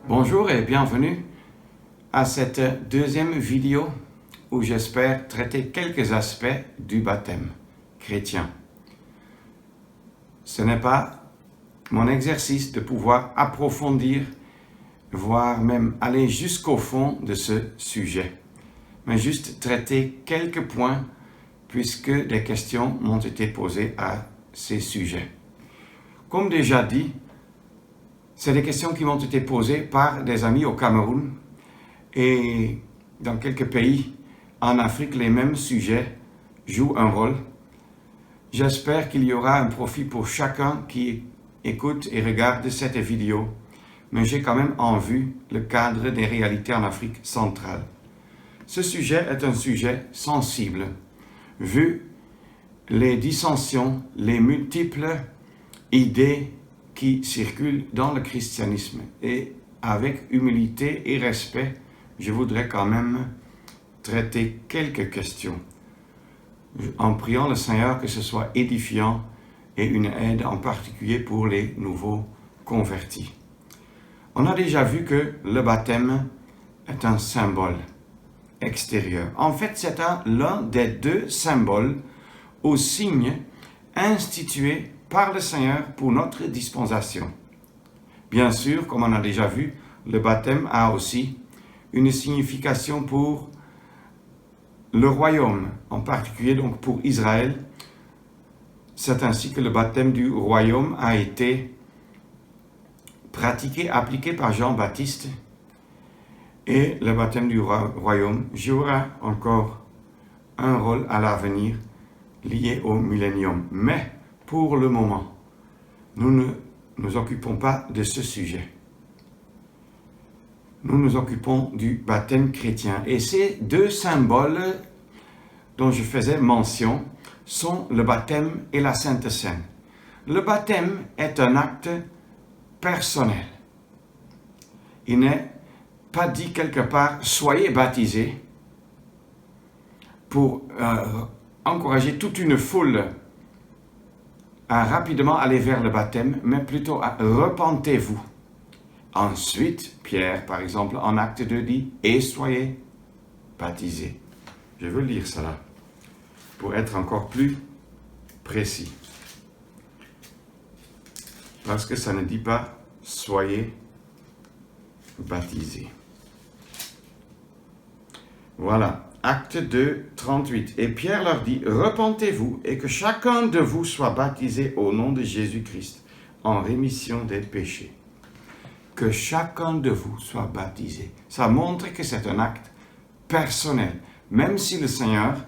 Bonjour et bienvenue à cette deuxième vidéo où j'espère traiter quelques aspects du baptême chrétien. Ce n'est pas mon exercice de pouvoir approfondir, voire même aller jusqu'au fond de ce sujet, mais juste traiter quelques points puisque des questions m'ont été posées à ces sujets. Comme déjà dit, c'est des questions qui m'ont été posées par des amis au Cameroun et dans quelques pays en Afrique, les mêmes sujets jouent un rôle. J'espère qu'il y aura un profit pour chacun qui écoute et regarde cette vidéo, mais j'ai quand même en vue le cadre des réalités en Afrique centrale. Ce sujet est un sujet sensible, vu les dissensions, les multiples idées qui circulent dans le christianisme. Et avec humilité et respect, je voudrais quand même traiter quelques questions, en priant le Seigneur que ce soit édifiant et une aide en particulier pour les nouveaux convertis. On a déjà vu que le baptême est un symbole extérieur. En fait, c'est l'un des deux symboles ou signes institués par le Seigneur pour notre dispensation. Bien sûr, comme on a déjà vu, le baptême a aussi une signification pour le royaume, en particulier donc pour Israël. C'est ainsi que le baptême du royaume a été pratiqué, appliqué par Jean-Baptiste, et le baptême du royaume jouera encore un rôle à l'avenir lié au millénium. Mais pour le moment, nous ne nous occupons pas de ce sujet. Nous nous occupons du baptême chrétien. Et ces deux symboles dont je faisais mention sont le baptême et la Sainte Seine. Le baptême est un acte personnel. Il n'est pas dit quelque part « soyez baptisés » pour encourager toute une foule à rapidement aller vers le baptême, mais plutôt à « repentez-vous ». Ensuite, Pierre, par exemple, en acte 2 dit « et soyez baptisés ». Je veux lire cela pour être encore plus précis. Parce que ça ne dit pas « soyez baptisés ». Voilà. Acte 2, 38. Et Pierre leur dit, repentez-vous et que chacun de vous soit baptisé au nom de Jésus-Christ en rémission des péchés. Que chacun de vous soit baptisé. Ça montre que c'est un acte personnel. Même si le Seigneur,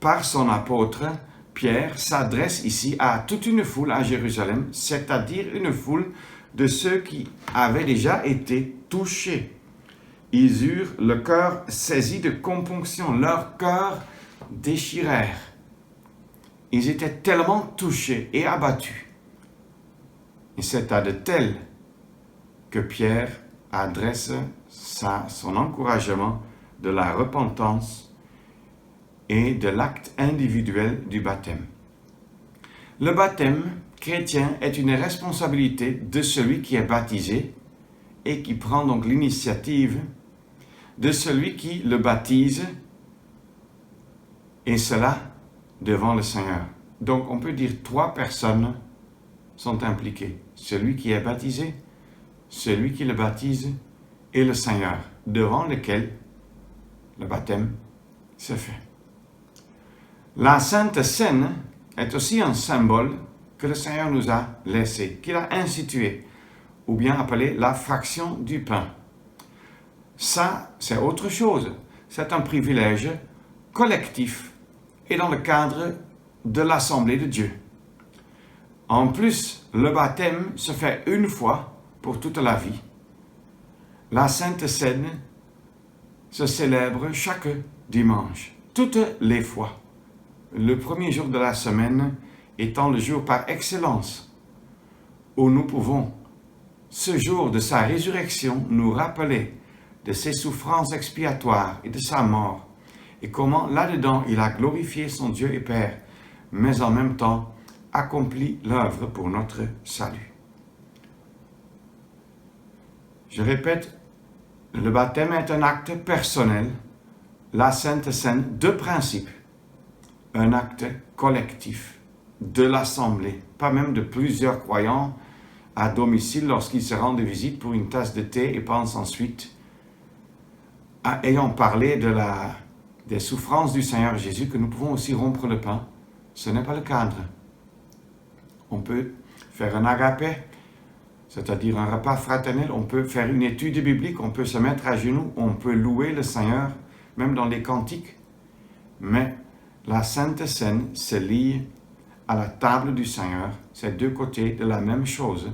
par son apôtre Pierre, s'adresse ici à toute une foule à Jérusalem, c'est-à-dire une foule de ceux qui avaient déjà été touchés. Ils eurent le cœur saisi de compunction, leur cœur déchirèrent. Ils étaient tellement touchés et abattus. Et c'est à de tels que Pierre adresse son encouragement de la repentance et de l'acte individuel du baptême. Le baptême chrétien est une responsabilité de celui qui est baptisé et qui prend donc l'initiative de celui qui le baptise, et cela devant le Seigneur. Donc on peut dire 3 personnes sont impliquées. Celui qui est baptisé, celui qui le baptise et le Seigneur, devant lequel le baptême se fait. La Sainte Seine est aussi un symbole que le Seigneur nous a laissé, qu'il a institué, ou bien appelé la fraction du pain. Ça, c'est autre chose. C'est un privilège collectif et dans le cadre de l'Assemblée de Dieu. En plus, le baptême se fait une fois pour toute la vie. La Sainte Seine se célèbre chaque dimanche, toutes les fois. Le premier jour de la semaine étant le jour par excellence où nous pouvons, ce jour de sa résurrection, nous rappeler de ses souffrances expiatoires et de sa mort, et comment là-dedans il a glorifié son Dieu et Père, mais en même temps accompli l'œuvre pour notre salut. Je répète, le baptême est un acte personnel, la Sainte Seine de principe, un acte collectif de l'Assemblée, pas même de plusieurs croyants à domicile lorsqu'ils se rendent de visite pour une tasse de thé et pensent ensuite, ayant parlé des souffrances du Seigneur Jésus, que nous pouvons aussi rompre le pain. Ce n'est pas le cadre. On peut faire un agapé, c'est-à-dire un repas fraternel, on peut faire une étude biblique, on peut se mettre à genoux, on peut louer le Seigneur, même dans les cantiques. Mais la Sainte Seine se lie à la table du Seigneur, c'est deux côtés de la même chose,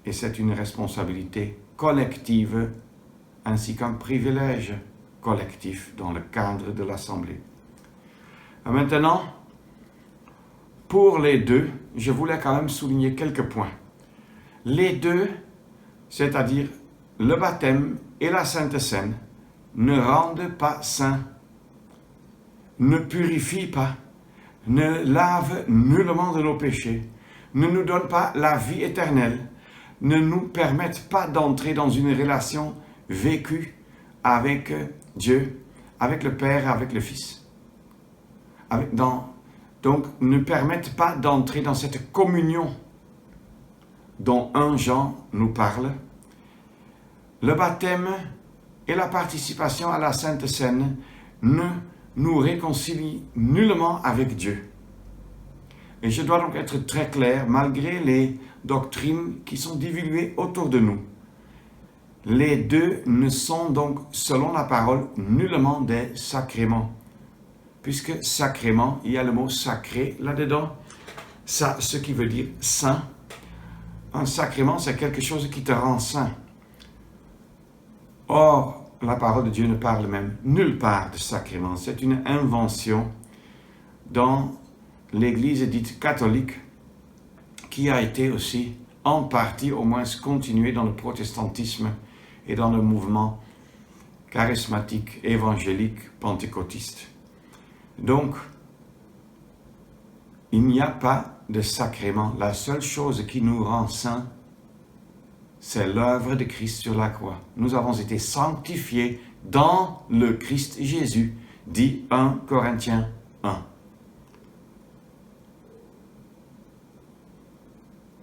et c'est une responsabilité collective ainsi qu'un privilège collectif dans le cadre de l'Assemblée. Maintenant, pour les deux, je voulais quand même souligner quelques points. Les deux, c'est-à-dire le baptême et la Sainte Seine, ne rendent pas saints, ne purifient pas, ne lavent nullement de nos péchés, ne nous donnent pas la vie éternelle, ne nous permettent pas d'entrer dans une relation vécue avec Dieu, avec le Père et avec le Fils. Donc, ne permettent pas d'entrer dans cette communion dont 1 Jean nous parle. Le baptême et la participation à la Sainte Seine ne nous réconcilient nullement avec Dieu. Et je dois donc être très clair, malgré les doctrines qui sont divulguées autour de nous. Les deux ne sont donc, selon la parole, nullement des sacrements. Puisque sacrement, il y a le mot sacré là-dedans, ça, ce qui veut dire saint. Un sacrement, c'est quelque chose qui te rend saint. Or, la parole de Dieu ne parle même nulle part de sacrement. C'est une invention dans l'Église dite catholique, qui a été aussi, en partie au moins, continuée dans le protestantisme et dans le mouvement charismatique, évangélique, pentecôtiste. Donc, il n'y a pas de sacrement. La seule chose qui nous rend saints, c'est l'œuvre de Christ sur la croix. Nous avons été sanctifiés dans le Christ Jésus, dit 1 Corinthiens 1.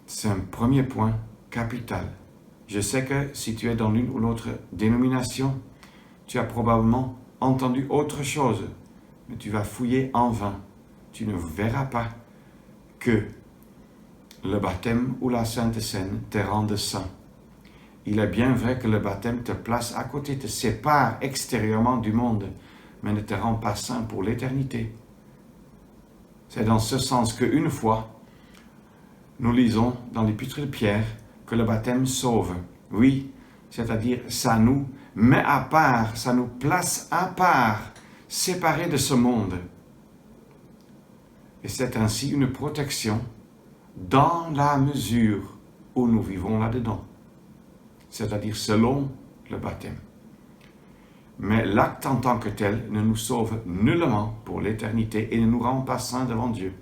C'est un premier point capital. Je sais que si tu es dans l'une ou l'autre dénomination, tu as probablement entendu autre chose, mais tu vas fouiller en vain. Tu ne verras pas que le baptême ou la Sainte Seine te rendent saint. Il est bien vrai que le baptême te place à côté, te sépare extérieurement du monde, mais ne te rend pas saint pour l'éternité. C'est dans ce sens qu'une fois, nous lisons dans l'Épître de Pierre que le baptême sauve. Oui, c'est-à-dire ça nous met à part, ça nous place à part, séparés de ce monde. Et c'est ainsi une protection dans la mesure où nous vivons là-dedans, c'est-à-dire selon le baptême. Mais l'acte en tant que tel ne nous sauve nullement pour l'éternité et ne nous rend pas saints devant Dieu.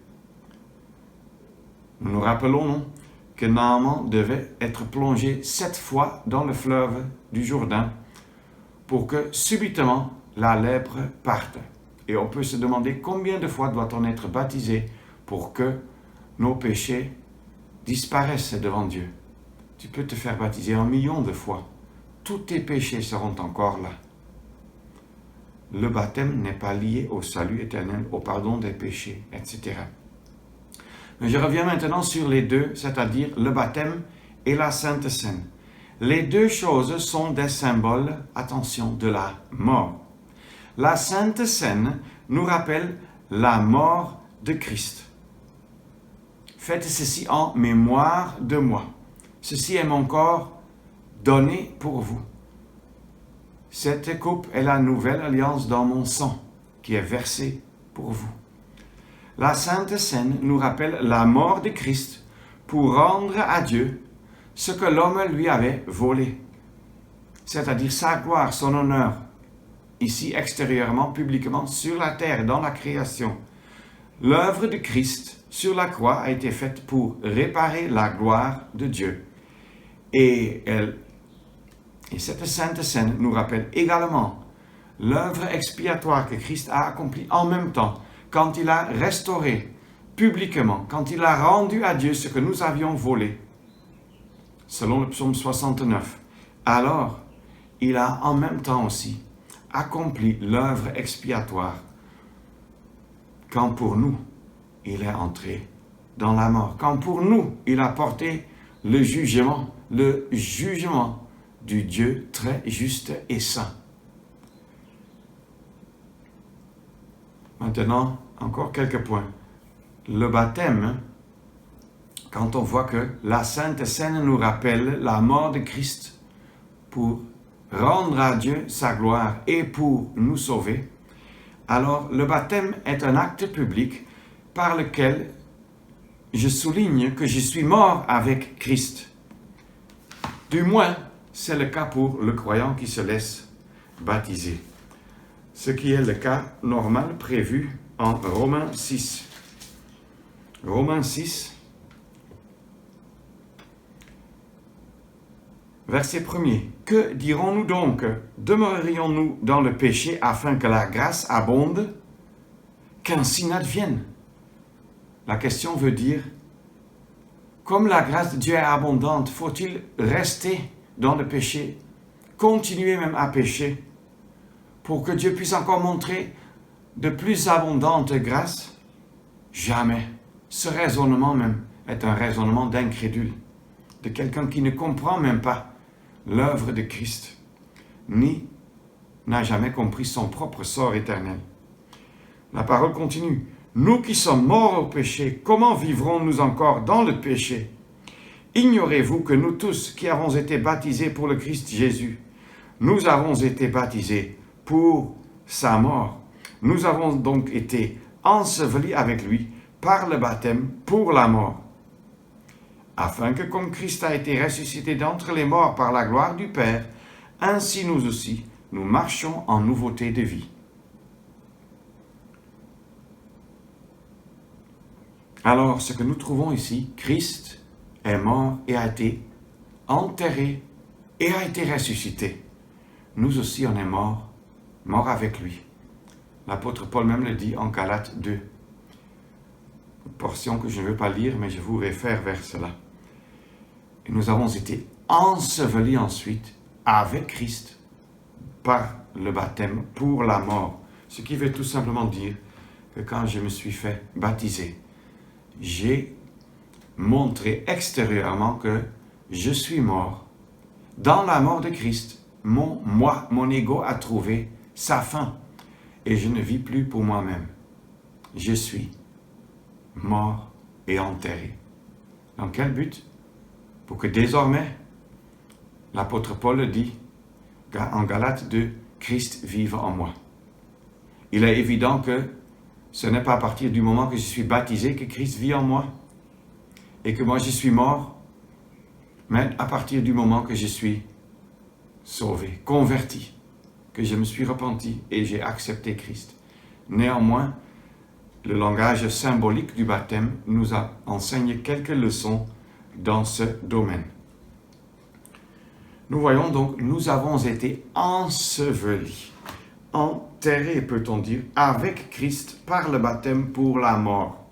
Nous nous rappelons que Naaman devait être plongé 7 fois dans le fleuve du Jourdain pour que subitement la lèpre parte. Et on peut se demander combien de fois doit-on être baptisé pour que nos péchés disparaissent devant Dieu. Tu peux te faire baptiser 1 million de fois. Tous tes péchés seront encore là. Le baptême n'est pas lié au salut éternel, au pardon des péchés, etc. Mais je reviens maintenant sur les deux, c'est-à-dire le baptême et la Sainte Seine. Les deux choses sont des symboles, attention, de la mort. La Sainte Seine nous rappelle la mort de Christ. Faites ceci en mémoire de moi. Ceci est mon corps donné pour vous. Cette coupe est la nouvelle alliance dans mon sang qui est versée pour vous. La Sainte Seine nous rappelle la mort de Christ pour rendre à Dieu ce que l'homme lui avait volé, c'est-à-dire sa gloire, son honneur, ici extérieurement, publiquement, sur la terre, dans la création. L'œuvre de Christ sur la croix a été faite pour réparer la gloire de Dieu. Et elle Et cette sainte scène nous rappelle également l'œuvre expiatoire que Christ a accomplie en même temps, quand il a restauré publiquement, quand il a rendu à Dieu ce que nous avions volé, selon le psaume 69. Alors, il a en même temps aussi accompli l'œuvre expiatoire, quand pour nous, il est entré dans la mort, quand pour nous, il a porté le jugement du Dieu très juste et saint. Maintenant, encore quelques points. Le baptême, quand on voit que la Sainte Seine nous rappelle la mort de Christ pour rendre à Dieu sa gloire et pour nous sauver, alors le baptême est un acte public par lequel je souligne que je suis mort avec Christ. Du moins, c'est le cas pour le croyant qui se laisse baptiser. Ce qui est le cas normal prévu en Romains 6. Romains 6, verset 1er. Que dirons-nous donc? Demeurerions-nous dans le péché afin que la grâce abonde? Qu'ainsi n'advienne. La question veut dire, comme la grâce de Dieu est abondante, faut-il rester dans le péché, continuer même à pécher, pour que Dieu puisse encore montrer de plus abondantes grâces? Jamais. Ce raisonnement même est un raisonnement d'incrédule, de quelqu'un qui ne comprend même pas l'œuvre de Christ, ni n'a jamais compris son propre sort éternel. La parole continue. Nous qui sommes morts au péché, comment vivrons-nous encore dans le péché? Ignorez-vous que nous tous qui avons été baptisés pour le Christ Jésus, nous avons été baptisés pour sa mort. Nous avons donc été ensevelis avec lui par le baptême pour la mort, afin que comme Christ a été ressuscité d'entre les morts par la gloire du Père, ainsi nous aussi, nous marchons en nouveauté de vie. Alors, ce que nous trouvons ici, Christ est mort et a été enterré et a été ressuscité. Nous aussi, on est morts avec lui. L'apôtre Paul même le dit en Galates 2. Une portion que je ne veux pas lire, mais je vous réfère vers cela. Et nous avons été ensevelis ensuite avec Christ par le baptême pour la mort. Ce qui veut tout simplement dire que quand je me suis fait baptiser, j'ai montré extérieurement que je suis mort. Dans la mort de Christ, mon ego a trouvé sa fin et je ne vis plus pour moi-même. Je suis mort et enterré. Dans quel but? Pour que désormais, l'apôtre Paul le dit en Galates 2, Christ vive en moi. Il est évident que ce n'est pas à partir du moment que je suis baptisé que Christ vit en moi et que moi je suis mort, mais à partir du moment que je suis sauvé, converti, que je me suis repenti et j'ai accepté Christ. Néanmoins, le langage symbolique du baptême nous a enseigné quelques leçons dans ce domaine. Nous voyons donc, nous avons été ensevelis, enterrés, peut-on dire, avec Christ par le baptême pour la mort.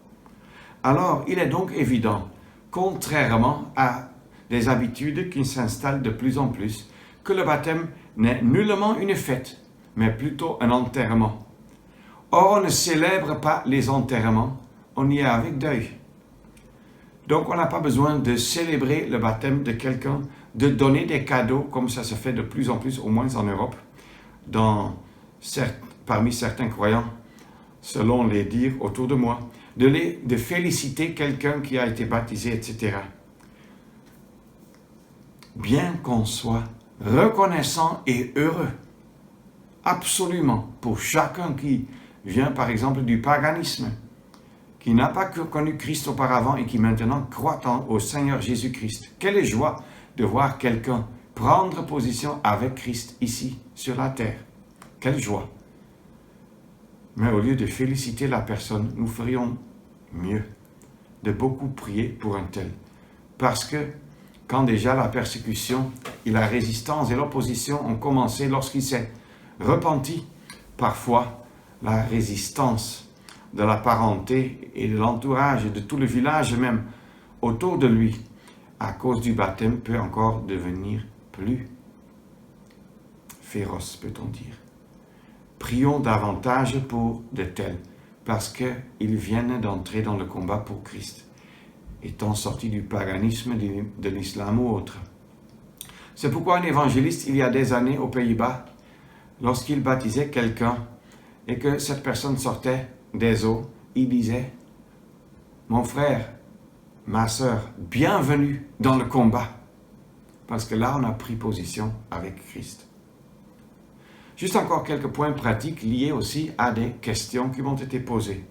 Alors, il est donc évident, contrairement à des habitudes qui s'installent de plus en plus, que le baptême n'est nullement une fête, mais plutôt un enterrement. Or, on ne célèbre pas les enterrements, on y est avec deuil. Donc, on n'a pas besoin de célébrer le baptême de quelqu'un, de donner des cadeaux, comme ça se fait de plus en plus, au moins en Europe, parmi certains croyants, selon les dires autour de moi, de féliciter quelqu'un qui a été baptisé, etc. Bien qu'on soit reconnaissant et heureux, absolument, pour chacun qui vient par exemple du paganisme, qui n'a pas connu Christ auparavant et qui maintenant croit au Seigneur Jésus-Christ. Quelle joie de voir quelqu'un prendre position avec Christ ici, sur la terre. Quelle joie! Mais au lieu de féliciter la personne, nous ferions mieux de beaucoup prier pour un tel. Parce que quand déjà la persécution et la résistance et l'opposition ont commencé lorsqu'il s'est repenti. Parfois, la résistance de la parenté et de l'entourage et de tout le village même autour de lui, à cause du baptême, peut encore devenir plus féroce, peut-on dire. Prions davantage pour de tels, parce qu'ils viennent d'entrer dans le combat pour Christ, étant sortis du paganisme, de l'islam ou autre. C'est pourquoi un évangéliste, il y a des années aux Pays-Bas, lorsqu'il baptisait quelqu'un et que cette personne sortait des eaux, il disait « Mon frère, ma sœur, bienvenue dans le combat », parce que là, on a pris position avec Christ. Juste encore quelques points pratiques liés aussi à des questions qui m'ont été posées.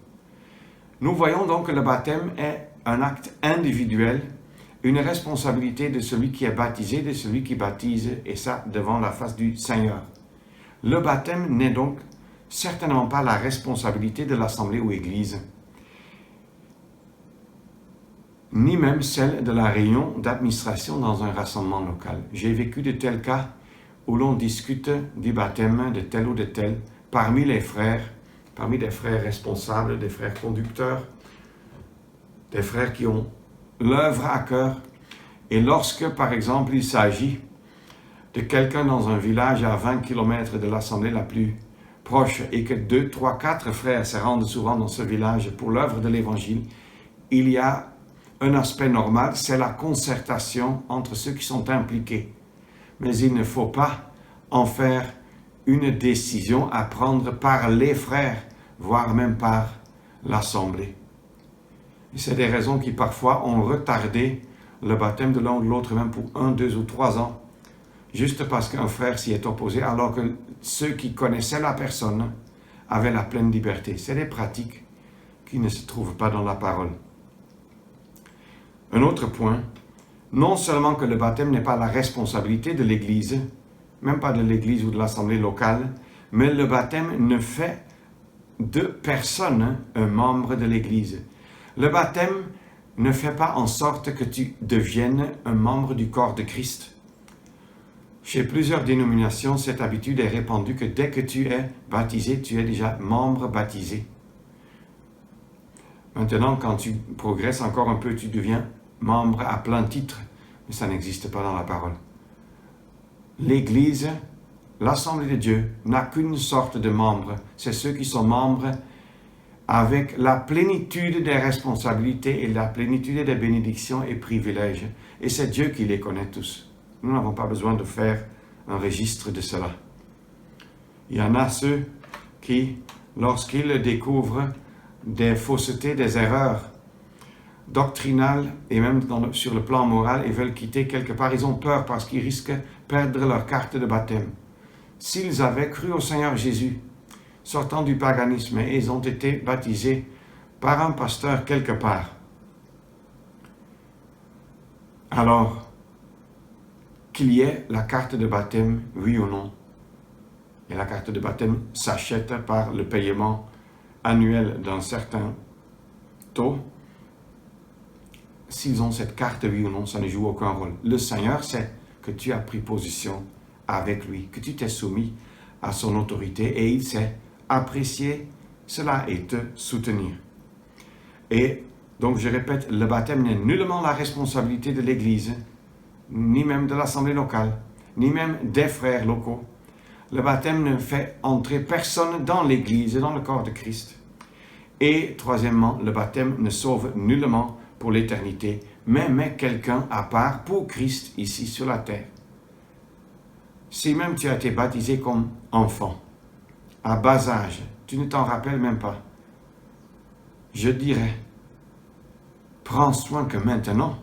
Nous voyons donc que le baptême est un acte individuel, une responsabilité de celui qui est baptisé, de celui qui baptise, et ça devant la face du Seigneur. Le baptême n'est donc certainement pas la responsabilité de l'assemblée ou église, ni même celle de la réunion d'administration dans un rassemblement local. J'ai vécu de tels cas où l'on discute du baptême de tel ou de tel parmi les frères, parmi des frères responsables, des frères conducteurs, des frères qui ont l'œuvre à cœur. Et lorsque, par exemple, il s'agit de quelqu'un dans un village à 20 km de l'assemblée la plus proche et que 2, 3, 4 frères se rendent souvent dans ce village pour l'œuvre de l'Évangile, il y a un aspect normal, c'est la concertation entre ceux qui sont impliqués. Mais il ne faut pas en faire une décision à prendre par les frères, voire même par l'assemblée. Et c'est des raisons qui parfois ont retardé le baptême de l'un ou de l'autre, même pour 1, 2 ou 3 ans, juste parce qu'un frère s'y est opposé, alors que ceux qui connaissaient la personne avaient la pleine liberté. C'est des pratiques qui ne se trouvent pas dans la parole. Un autre point, non seulement que le baptême n'est pas la responsabilité de l'Église, même pas de l'Église ou de l'Assemblée locale, mais le baptême ne fait de personne un membre de l'Église. Le baptême ne fait pas en sorte que tu deviennes un membre du corps de Christ. Chez plusieurs dénominations, cette habitude est répandue que dès que tu es baptisé, tu es déjà membre baptisé. Maintenant, quand tu progresses encore un peu, tu deviens membre à plein titre, mais ça n'existe pas dans la parole. L'Église, l'Assemblée de Dieu, n'a qu'une sorte de membres. C'est ceux qui sont membres avec la plénitude des responsabilités et la plénitude des bénédictions et privilèges. Et c'est Dieu qui les connaît tous. Nous n'avons pas besoin de faire un registre de cela. Il y en a ceux qui, lorsqu'ils découvrent des faussetés, des erreurs doctrinales et même sur le plan moral, ils veulent quitter quelque part. Ils ont peur parce qu'ils risquent de perdre leur carte de baptême. S'ils avaient cru au Seigneur Jésus, sortant du paganisme, et ils ont été baptisés par un pasteur quelque part, alors qu'il y ait la carte de baptême, oui ou non. Et la carte de baptême s'achète par le paiement annuel d'un certain taux. S'ils ont cette carte, oui ou non, ça ne joue aucun rôle. Le Seigneur sait que tu as pris position avec lui, que tu t'es soumis à son autorité et il sait apprécier cela et te soutenir. Et donc je répète, le baptême n'est nullement la responsabilité de l'Église, ni même de l'Assemblée locale, ni même des frères locaux. Le baptême ne fait entrer personne dans l'Église et dans le corps de Christ. Et troisièmement, le baptême ne sauve nullement pour l'éternité, mais met quelqu'un à part pour Christ ici sur la terre. Si même tu as été baptisé comme enfant, à bas âge, tu ne t'en rappelles même pas, je dirais, prends soin que maintenant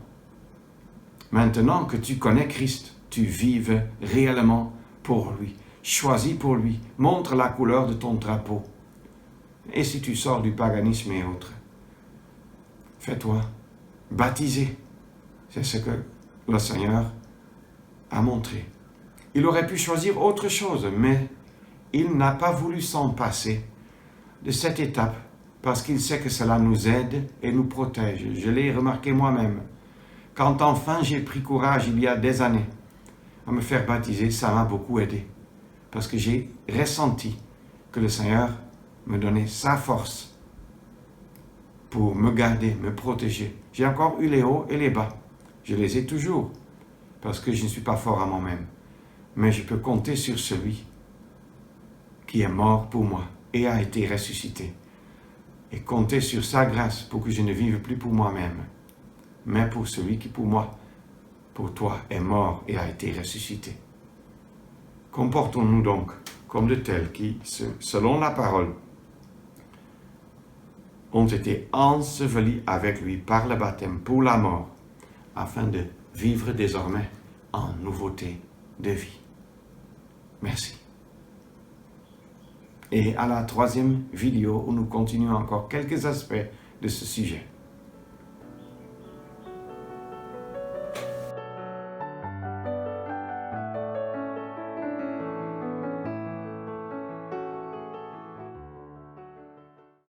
que tu connais Christ, tu vives réellement pour lui, choisis pour lui, montre la couleur de ton drapeau. Et si tu sors du paganisme et autres, fais-toi baptiser. C'est ce que le Seigneur a montré. Il aurait pu choisir autre chose, mais il n'a pas voulu s'en passer de cette étape parce qu'il sait que cela nous aide et nous protège. Je l'ai remarqué moi-même. Quand enfin j'ai pris courage il y a des années à me faire baptiser, ça m'a beaucoup aidé. Parce que j'ai ressenti que le Seigneur me donnait sa force pour me garder, me protéger. J'ai encore eu les hauts et les bas. Je les ai toujours, parce que je ne suis pas fort à moi-même. Mais je peux compter sur celui qui est mort pour moi et a été ressuscité. Et compter sur sa grâce pour que je ne vive plus pour moi-même, mais pour celui qui pour moi, pour toi, est mort et a été ressuscité. Comportons-nous donc comme de tels qui, selon la parole, ont été ensevelis avec lui par le baptême pour la mort, afin de vivre désormais en nouveauté de vie. Merci. Et à la troisième vidéo où nous continuons encore quelques aspects de ce sujet.